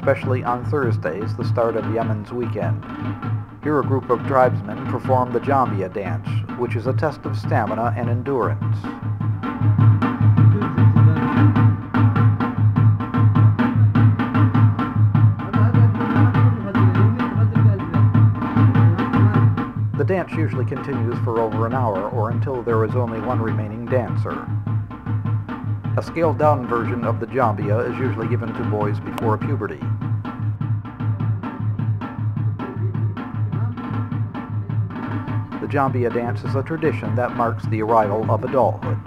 especially on Thursdays, the start of Yemen's weekend. Here a group of tribesmen perform the Jambia dance, which is a test of stamina and endurance. The dance usually continues for over an hour or until there is only one remaining dancer. A scaled-down version of the Jambia is usually given to boys before puberty. The Jambia dance is a tradition that marks the arrival of adulthood.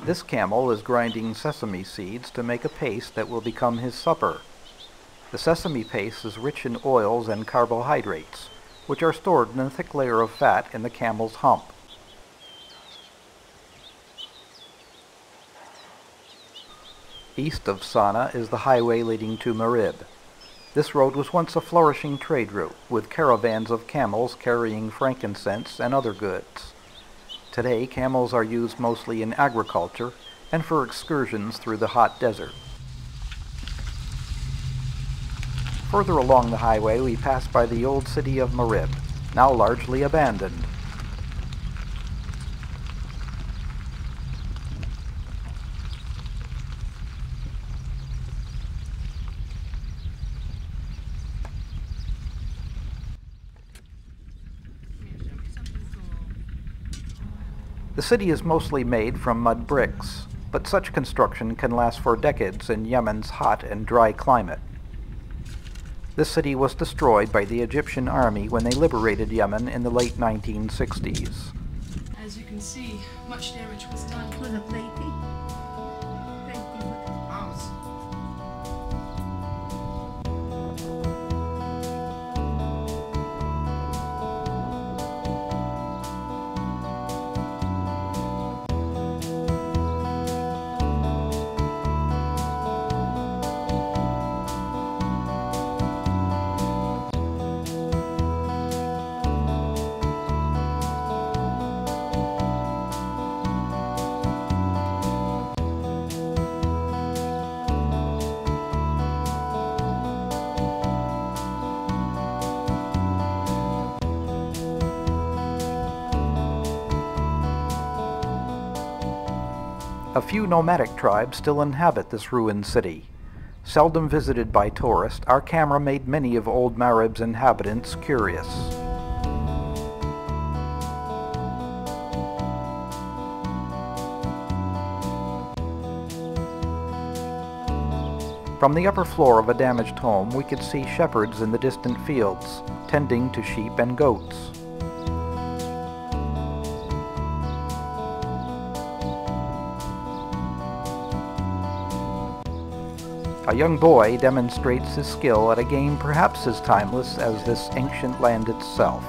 This camel is grinding sesame seeds to make a paste that will become his supper. The sesame paste is rich in oils and carbohydrates, which are stored in a thick layer of fat in the camel's hump. East of Sana'a is the highway leading to Marib. This road was once a flourishing trade route, with caravans of camels carrying frankincense and other goods. Today, camels are used mostly in agriculture and for excursions through the hot desert. Further along the highway, we pass by the old city of Marib, now largely abandoned. The city is mostly made from mud bricks, but such construction can last for decades in Yemen's hot and dry climate. This city was destroyed by the Egyptian army when they liberated Yemen in the late 1960s. As you can see, much damage was done. For the plating. A few nomadic tribes still inhabit this ruined city. Seldom visited by tourists, our camera made many of old Marib's inhabitants curious. From the upper floor of a damaged home, we could see shepherds in the distant fields, tending to sheep and goats. A young boy demonstrates his skill at a game perhaps as timeless as this ancient land itself.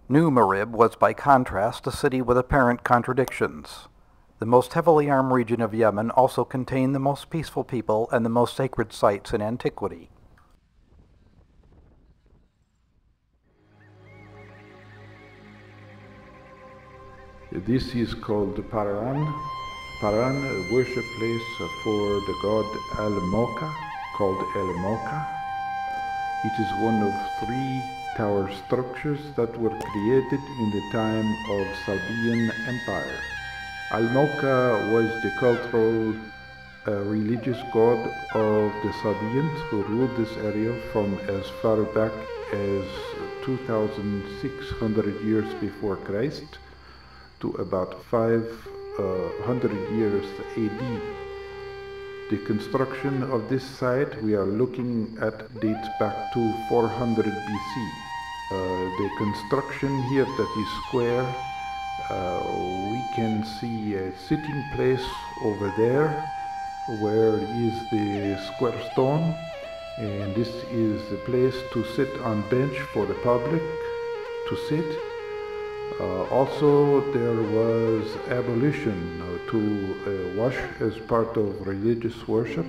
New Marib was by contrast a city with apparent contradictions. The most heavily armed region of Yemen also contained the most peaceful people and the most sacred sites in antiquity. This is called Paran. Paran, a worship place for the god Al-Moka, called El-Moka. It is one of 3 tower structures that were created in the time of Sabaean Empire. Al-Moka was the cultural religious god of the Sabaeans who ruled this area from as far back as 2,600 years before Christ to about 500 years AD. The construction of this site we are looking at dates back to 400 BC. The construction here that is square, we can see a sitting place over there where is the square stone, And this is the place to sit on bench for the public to sit. Also, there was ablution to wash as part of religious worship.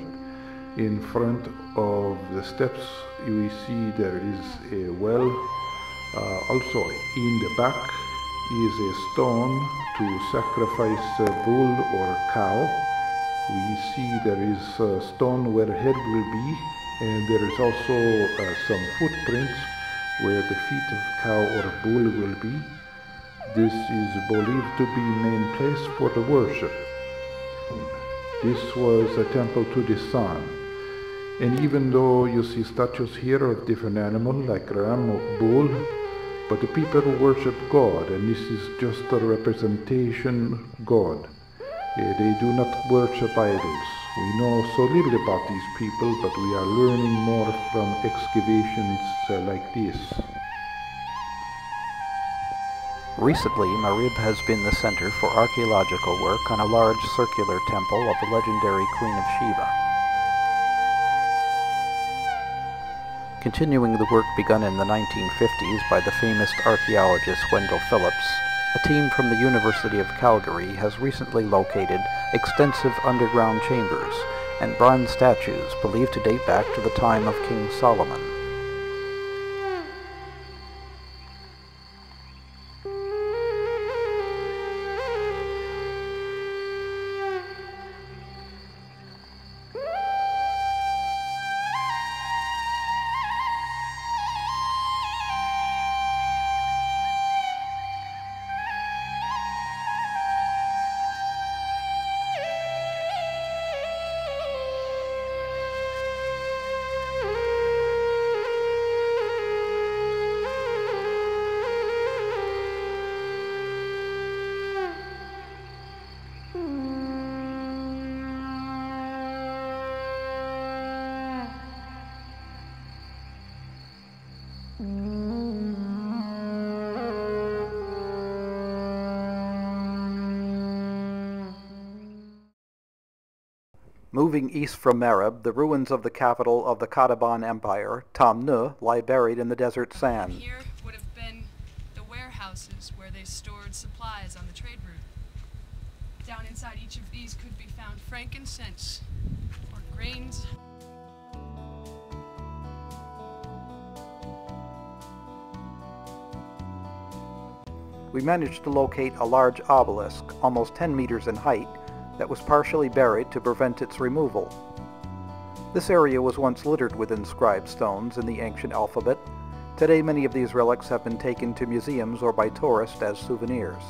In front of the steps, we see there is a well. Also, in the back is a stone to sacrifice a bull or cow. We see there is a stone where head will be, and there is also some footprints where the feet of cow or bull will be. This is believed to be main place for the worship. This was a temple to the sun. And even though you see statues here of different animals like ram or bull, but the people worship God, and this is just a representation God. They do not worship idols. We know so little about these people, but we are learning more from excavations like this. Recently, Marib has been the center for archaeological work on a large circular temple of the legendary Queen of Sheba. Continuing the work begun in the 1950s by the famous archaeologist Wendell Phillips, a team from the University of Calgary has recently located extensive underground chambers and bronze statues believed to date back to the time of King Solomon. Moving east from Marib, the ruins of the capital of the Qataban Empire, Tamnu, lie buried in the desert sand. Here would have been the warehouses where they stored supplies on the trade route. Down inside each of these could be found frankincense or grains. We managed to locate a large obelisk, almost 10 meters in height, that was partially buried to prevent its removal. This area was once littered with inscribed stones in the ancient alphabet. Today many of these relics have been taken to museums or by tourists as souvenirs.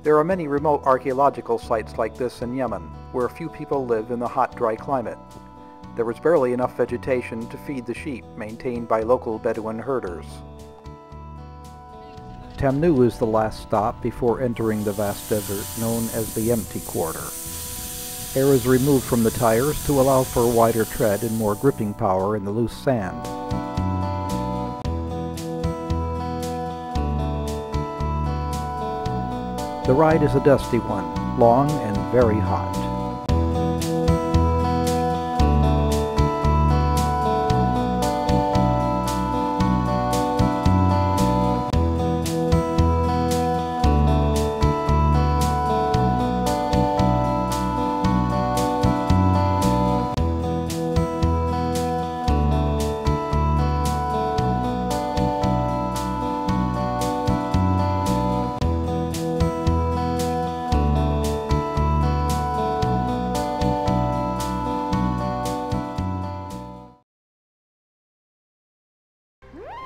There are many remote archaeological sites like this in Yemen, where few people live in the hot, dry climate. There was barely enough vegetation to feed the sheep maintained by local Bedouin herders. Tamnu is the last stop before entering the vast desert known as the Empty Quarter. Air is removed from the tires to allow for wider tread and more gripping power in the loose sand. The ride is a dusty one, long and very hot.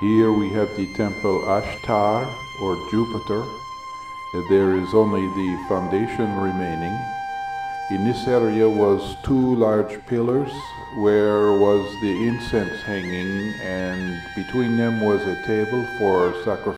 Here we have the temple Ashtar, or Jupiter. There is only the foundation remaining. In this area was two large pillars where was the incense hanging, and between them was a table for sacrifice.